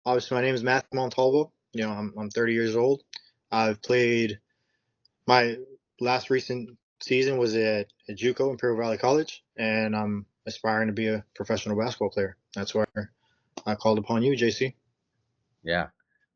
Obviously, my name is Mathew Montavlo. I'm 30 years old. I've played my last recent season was at JUCO Imperial Valley College, and I'm aspiring to be a professional basketball player. That's where I called upon you, JC. Yeah,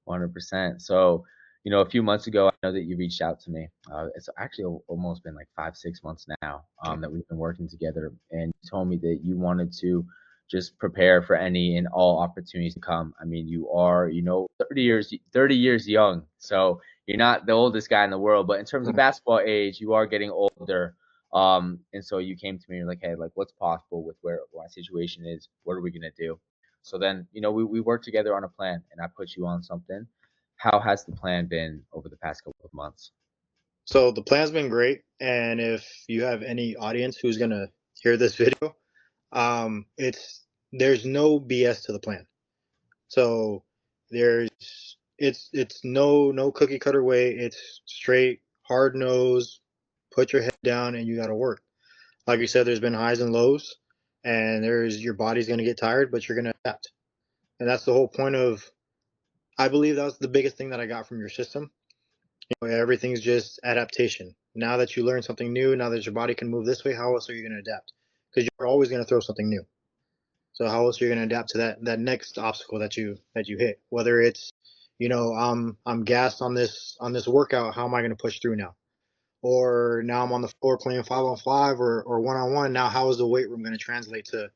100%. So, a few months ago, I know that you reached out to me. It's actually almost been like 5, 6 months now that we've been working together, and you told me that you wanted to just prepare for any and all opportunities to come. I mean, you are, 30 years young, so you're not the oldest guy in the world, but in terms of basketball age, you are getting older. And so you came to me and you're like, hey, like, what's possible with where my situation is? What are we gonna do? So then, we worked together on a plan and I put you on something. How has the plan been over the past couple of months? So the plan's been great, and if you have any audience who's gonna hear this video, it's there's no BS to the plan. So there's it's no cookie cutter way. It's straight hard nose. Put your head down and you got to work. Like you said, there's been highs and lows, and there's your body's gonna get tired, but you're gonna adapt. And that's the whole point of. I believe that was the biggest thing that I got from your system. Everything's just adaptation. Now that you learn something new, now that your body can move this way, how else are you going to adapt? Because you're always going to throw something new. So how else are you going to adapt to that next obstacle that you hit? Whether it's, I'm gassed on this workout, how am I going to push through now? Or now I'm on the floor playing 5-on-5 or 1-on-1. Now how is the weight room going to translate to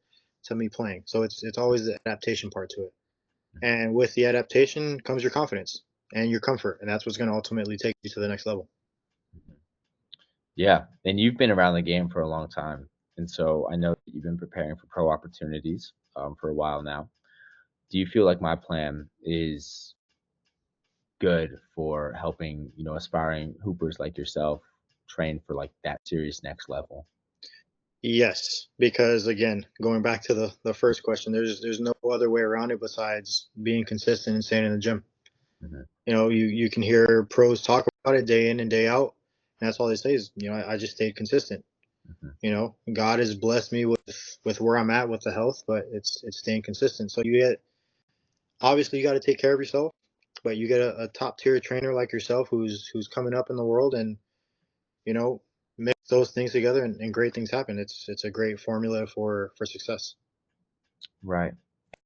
me playing? So it's always the adaptation part to it. And with the adaptation comes your confidence and your comfort, and that's what's going to ultimately take you to the next level. Yeah, and you've been around the game for a long time. And so I know that you've been preparing for pro opportunities for a while now. Do you feel like my plan is good for helping, aspiring hoopers like yourself train for like that serious next level? Yes, because again, going back to the first question, there's no other way around it besides being consistent and staying in the gym. Hmm. You can hear pros talk about it day in and day out, and that's all they say is, I just stayed consistent. Hmm. God has blessed me with where I'm at with the health, but it's staying consistent. So you get obviously you got to take care of yourself, but you get a top tier trainer like yourself who's coming up in the world, and you know mix those things together, and great things happen. It's a great formula for success. Right.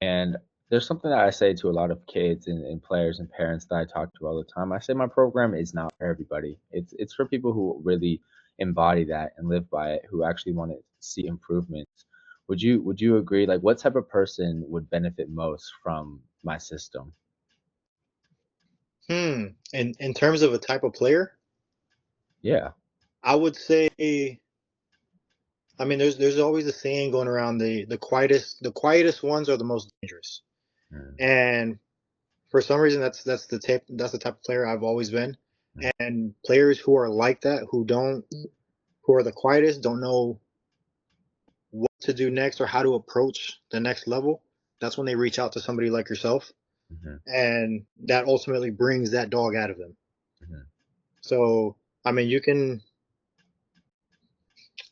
And there's something that I say to a lot of kids and players and parents that I talk to all the time. I say my program is not for everybody. It's for people who really embody that and live by it, who actually want to see improvements. Would you agree? Like, what type of person would benefit most from my system? In terms of a type of player, Yeah. I would say, I mean, there's always a saying going around, the quietest ones are the most dangerous. Mm, And for some reason, that's the type of player I've always been. mm, And players who are like that, who are the quietest, don't know what to do next or how to approach the next level. That's when they reach out to somebody like yourself, mhm, and that ultimately brings that dog out of them. mhm. So, I mean,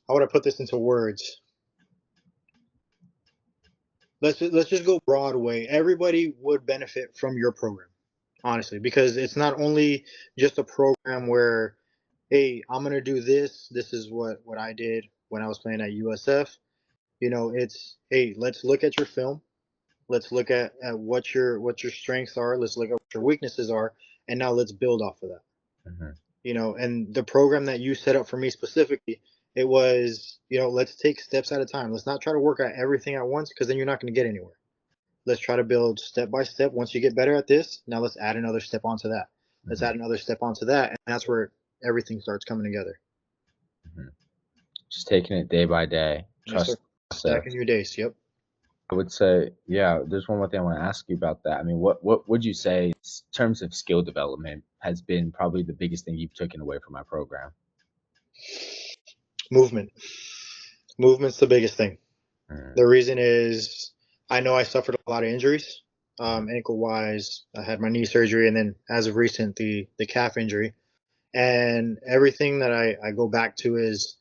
how would I put this into words? Let's just go broad way. Everybody would benefit from your program, honestly, because it's not only just a program where, hey, I'm gonna do this. This is what I did when I was playing at USF. It's, hey, let's look at your film. Let's look at what your strengths are. Let's look at what your weaknesses are, and now let's build off of that. Mhm. And the program that you set up for me specifically, it was, let's take steps at a time. Let's not try to work out everything at once, because then you're not going to get anywhere. Let's try to build step by step. Once you get better at this, now let's add another step onto that. Let's Mhm. add another step onto that, and that's where everything starts coming together. Mhm. Just taking it day by day, Yes, sir. trust the Stacking process. your days. Yep. I would say, yeah, there's one more thing I want to ask you about that. I mean, what would you say, in terms of skill development, has been probably the biggest thing you've taken away from my program? Movement. Movement's the biggest thing. Mm, The reason is, I know I suffered a lot of injuries, mhm, ankle wise. I had my knee surgery, and then as of recent, the calf injury. And everything that I go back to is,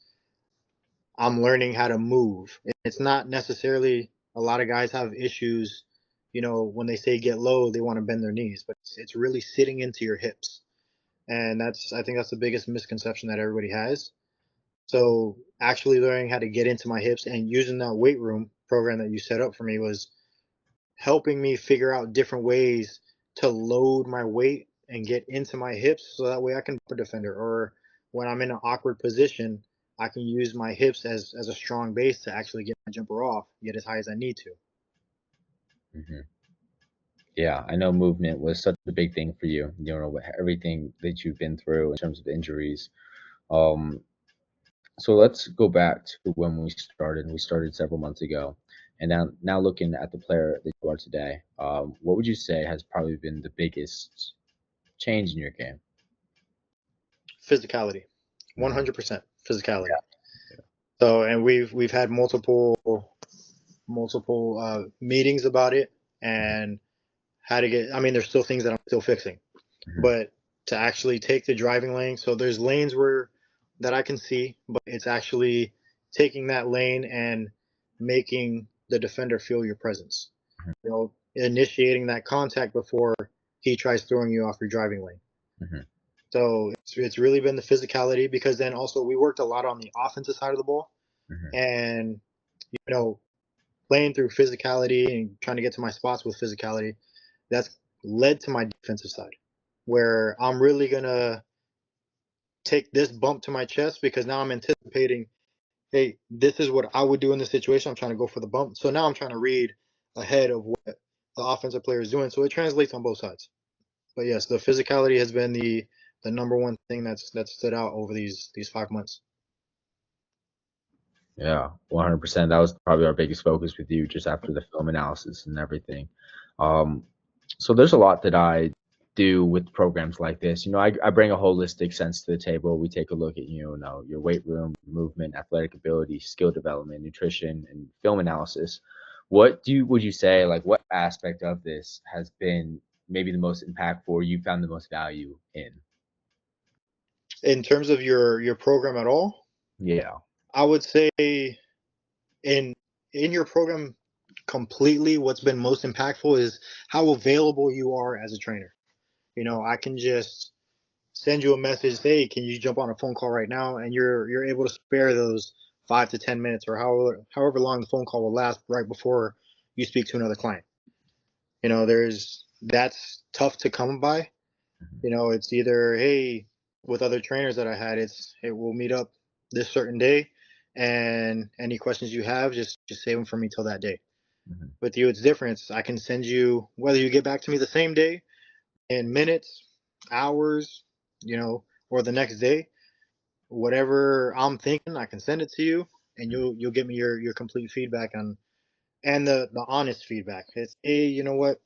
I'm learning how to move. It's not necessarily, a lot of guys have issues, when they say get low, they want to bend their knees, but it's really sitting into your hips. And I think that's the biggest misconception that everybody has. So actually learning how to get into my hips and using that weight room program that you set up for me was helping me figure out different ways to load my weight and get into my hips so that way I can be a defender, or when I'm in an awkward position, I can use my hips as a strong base to actually get my jumper off, get as high as I need to. Hmm. Yeah, I know movement was such a big thing for you. You know, everything that you've been through in terms of injuries. Um, so let's go back to when we started. We started several months ago, and now looking at the player that you are today, what would you say has probably been the biggest change in your game? Physicality, Hmm. 100% physicality. Yeah. So, and we've had multiple meetings about it and how to get. I mean, there's still things that I'm still fixing, Hmm. but to actually take the driving lane. So there's lanes where that I can see, but it's actually taking that lane and making the defender feel your presence. Initiating that contact before he tries throwing you off your driving lane. Hmm. So it's really been the physicality, because then also we worked a lot on the offensive side of the ball, Hmm. and you know playing through physicality and trying to get to my spots with physicality, that's led to my defensive side, where I'm really gonna take this bump to my chest because now I'm anticipating, hey, this is what I would do in this situation. I'm trying to go for the bump. So now I'm trying to read ahead of what the offensive player is doing. So it translates on both sides. But yes, the physicality has been the number one thing that's stood out over these 5 months. Yeah, 100%. That was probably our biggest focus with you just after the film analysis and everything. Um, so there's a lot that I do with programs like this. You know, I bring a holistic sense to the table. We take a look at, you know, your weight room, movement, athletic ability, skill development, nutrition, and film analysis. Would you say, like, what aspect of this has been maybe the most impactful or you found the most value in? In terms of your program at all, Yeah. I would say in in your program completely, what's been most impactful is how available you are as a trainer. I can just send you a message, hey, can you jump on a phone call right now? And you're able to spare those 5 to 10 minutes or however long the phone call will last right before you speak to another client. There's that's tough to come by. Mhm. It's either, hey, with other trainers that I had, it's, hey, we'll meet up this certain day, and any questions you have, just save them for me till that day. Mhm. With you, it's different. I can send you, whether you get back to me the same day, in minutes, hours, or the next day, whatever I'm thinking, I can send it to you, and you'll get me your complete feedback on, and the honest feedback. It's, hey, you know what,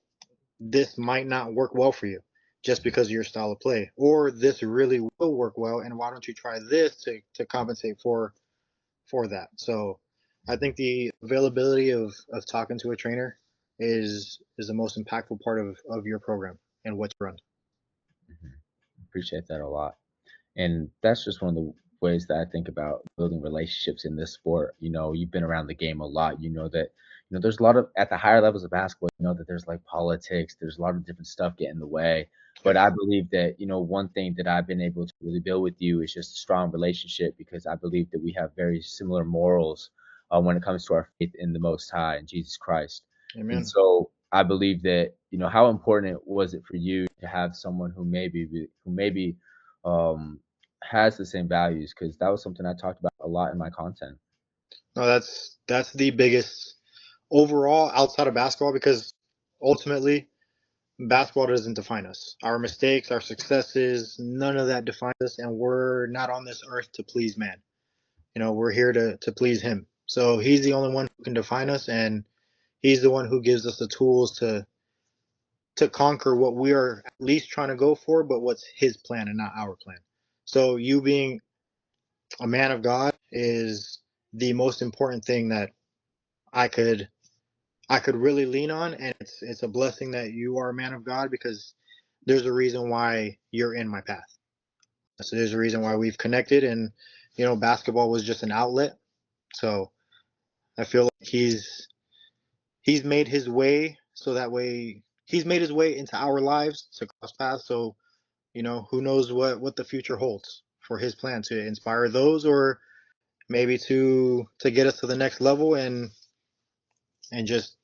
this might not work well for you just because of your style of play, or this really will work well, and why don't you try this to compensate for that. So I think the availability of talking to a trainer is the most impactful part of your program and what's run. Mhm. Appreciate that a lot. And that's just one of the ways that I think about building relationships in this sport. You know, you've been around the game a lot. You know that, there's a lot of at the higher levels of basketball, you know that there's like politics, there's a lot of different stuff get in the way. But I Yes. believe that, one thing that I've been able to really build with you is just a strong relationship because I believe that we have very similar morals when it comes to our faith in the Most High and Jesus Christ. And Amen. so I believe that, how important was it for you to have someone who maybe um, has the same values because that was something I talked about a lot in my content. No, that's the biggest overall outside of basketball, because ultimately basketball doesn't define us. Our mistakes, our successes, none of that defines us, and we're not on this earth to please man. We're here to please him. So he's the only one who can define us, and he's the one who gives us the tools to conquer what we are at least trying to go for, but what's his plan and not our plan. So you being a man of God is the most important thing that I could I could really lean on, and it's a blessing that you are a man of God, because there's a reason why you're in my path. So there's a reason why we've connected, and basketball was just an outlet. So I feel like he's made his way so that way he's made his way into our lives to cross paths. So who knows what the future holds for his plan to inspire those, or maybe to get us to the next level, and just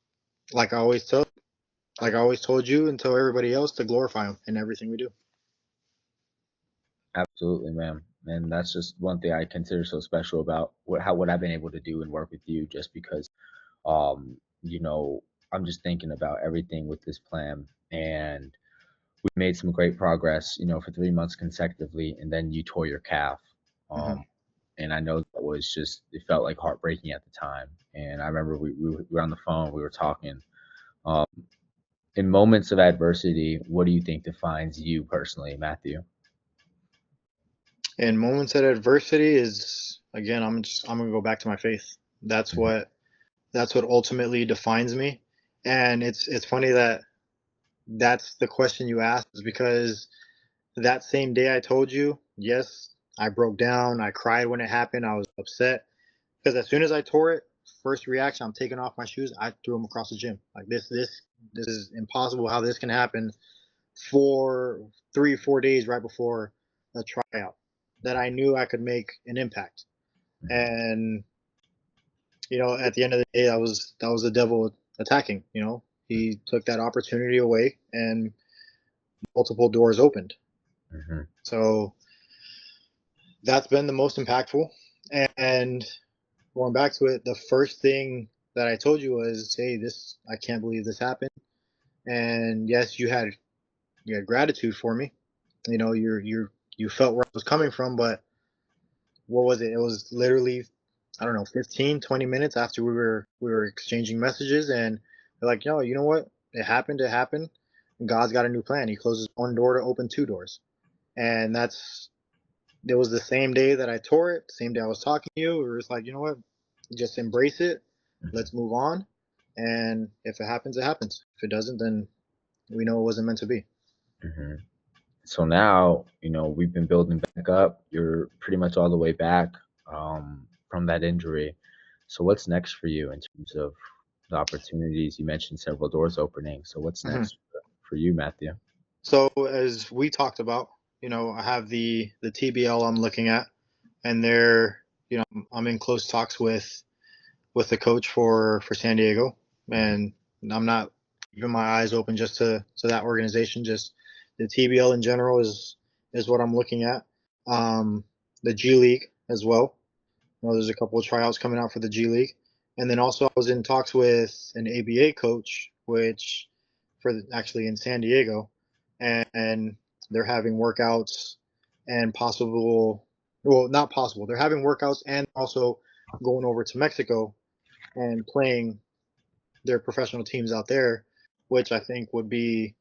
like I always tell like I always told you and tell everybody else, to glorify him in everything we do. Absolutely, man. And that's just one thing I consider so special about what I've been able to do and work with you, just because um, you know, I'm just thinking about everything with this plan, and we made some great progress, for 3 months consecutively, and then you tore your calf. Hmm. Um, and I know that was just, it felt like heartbreaking at the time. And I remember we were on the phone, we were talking. Um, in moments of adversity, what do you think defines you personally, Matthew? In moments of adversity is, again, I'm gonna go back to my faith. That's Hmm. what that's what ultimately defines me. And it's funny that that's the question you asked, is because that same day I told you, yes, I broke down, I cried when it happened, I was upset, because as soon as I tore it, first reaction, I'm taking off my shoes, I threw them across the gym. Like, this is impossible how this can happen for 3 or 4 days right before a tryout, that I knew I could make an impact. And at the end of the day, that was the devil attacking. He took that opportunity away, and multiple doors opened. Hmm. So that's been the most impactful. And going back to it, the first thing that I told you was, "Hey, this I can't believe this happened." And yes, you had gratitude for me. You felt where I was coming from, but what was it? It was literally, I don't know, 15, 20 minutes after we were exchanging messages, and they're like, "Yo, you know what? It happened. It happened. God's got a new plan. He closes one door to open two doors." And it was the same day that I tore it, same day I was talking to you. We were just like, you know what? Just embrace it. Let's move on. And if it happens, it happens. If it doesn't, then we know it wasn't meant to be. Hmm. So now, we've been building back up. You're pretty much all the way back from that injury. So what's next for you in terms of the opportunities? You mentioned several doors opening. So what's Mhm. next for you, Matthew? So as we talked about, I have the TBL I'm looking at, and I'm in close talks with the coach for San Diego, and I'm not keeping my eyes open just to that organization. Just the TBL in general is what I'm looking at. The G League as well. There's a couple of tryouts coming out for the G League, and then also I was in talks with an ABA coach, which actually in San Diego, and they're having workouts and possible, well, not possible. They're having workouts and also going over to Mexico and playing their professional teams out there, which I think would be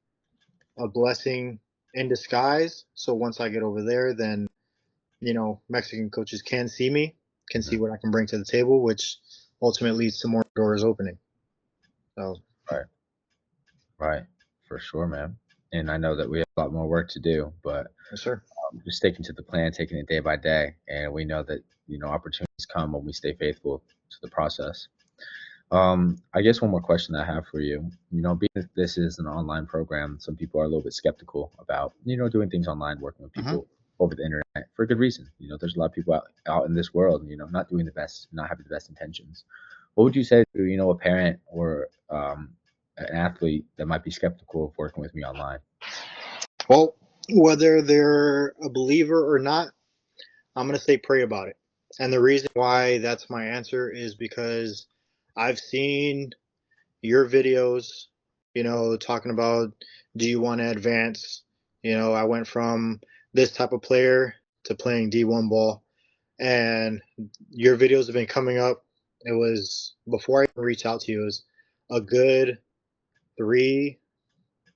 a blessing in disguise. So once I get over there, then Mexican coaches can see me, can see Mhm. what I can bring to the table, which ultimately leads to more doors opening. So, Right, right, for sure, man. And I know that we have a lot more work to do, but yes, sir. just sticking to the plan, taking it day by day, and we know that opportunities come when we stay faithful to the process. I guess one more question I have for you. Being that this is an online program, some people are a little bit skeptical about, doing things online, working with Hmm. people over the internet for a good reason. There's a lot of people out in this world, not doing the best, not having the best intentions. What would you say to, a parent or an athlete that might be skeptical of working with me online? Well, whether they're a believer or not, I'm going to say pray about it. And the reason why that's my answer is because I've seen your videos, talking about, do you want to advance? I went from this type of player to playing D1 ball, and your videos have been coming up. It was before I even reached out to you. It was a good three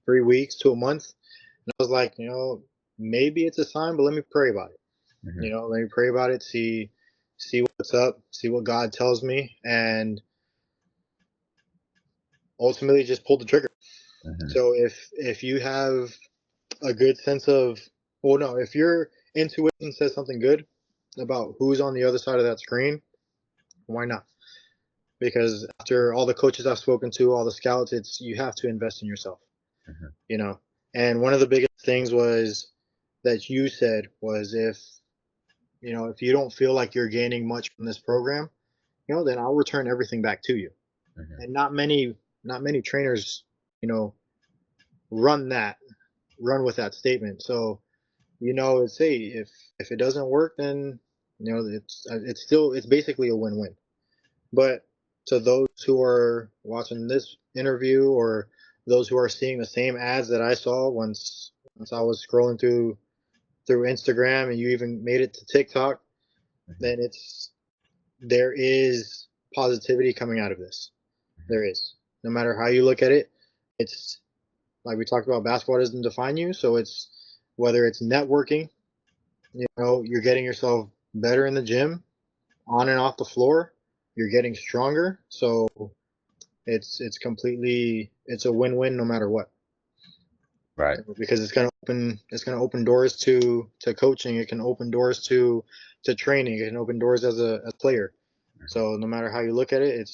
weeks to a month, and I was like, maybe it's a sign, but let me pray about it. Hmm. Let me pray about it. See what's up. See what God tells me, and ultimately just pull the trigger. Hmm. So if you have a good sense of, well, no, if your intuition says something good about who's on the other side of that screen, why not? because after all the coaches I've spoken to, all the scouts, it's you have to invest in yourself, Mhm. you know. And one of the biggest things was that you said was if you don't feel like you're gaining much from this program, then I'll return everything back to you. Mhm. And not many trainers, you know, run that run with that statement. So it's hey, if it doesn't work, then it's basically a win-win. But to those who are watching this interview, or those who are seeing the same ads that I saw once I was scrolling through Instagram, and you even made it to TikTok, Mhm. then there is positivity coming out of this. There is. No matter how you look at it, it's like we talked about, basketball doesn't define you. So it's whether it's networking, you're getting yourself better in the gym, on and off the floor, you're getting stronger. So it's a win-win no matter what, Right. because it's gonna open doors to coaching. It can open doors to training. It can open doors as a player. So no matter how you look at it,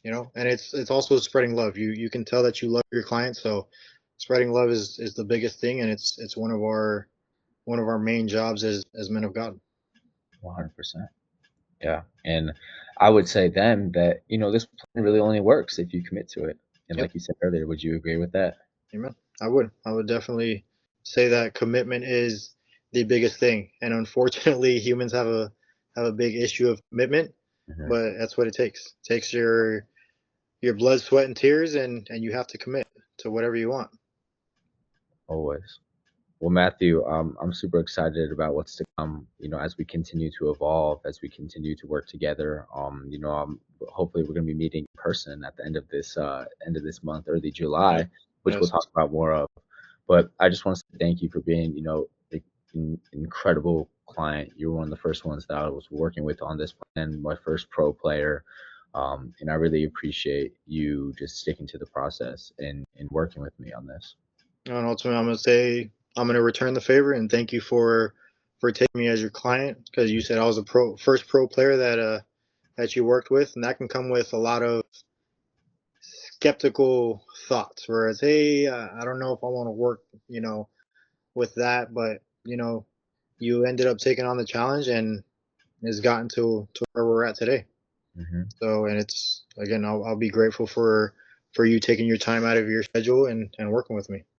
and it's also spreading love. You can tell that you love your clients. So spreading love is the biggest thing, and it's one of our main jobs as men of God. 100%. Yeah. And I would say then that, this plan really only works if you commit to it. And Yep. like you said earlier, would you agree with that? Amen. I would definitely say that commitment is the biggest thing, and unfortunately, humans have a big issue of commitment, Mhm. but that's what it takes. It takes your blood, sweat, and tears, and you have to commit to whatever you want. Always. Well, Matthew, I'm super excited about what's to come. As we continue to evolve, as we continue to work together. Hopefully we're going to be meeting in person at the end of this month, early Yep. July, which we'll Yes. talk about more of. But I just want to say thank you for being, an incredible client. You were one of the first ones that I was working with on this plan, my first pro player. And I really appreciate you just sticking to the process and working with me on this. And ultimately, I'm gonna say I'm gonna return the favor and thank you for taking me as your client, because you said I was a first pro player that you worked with, and that can come with a lot of skeptical thoughts. Whereas, hey, I don't know if I want to work, with that, but you ended up taking on the challenge, and has gotten to where we're at today. Hmm. So, and it's again, I'll be grateful for you taking your time out of your schedule and working with me.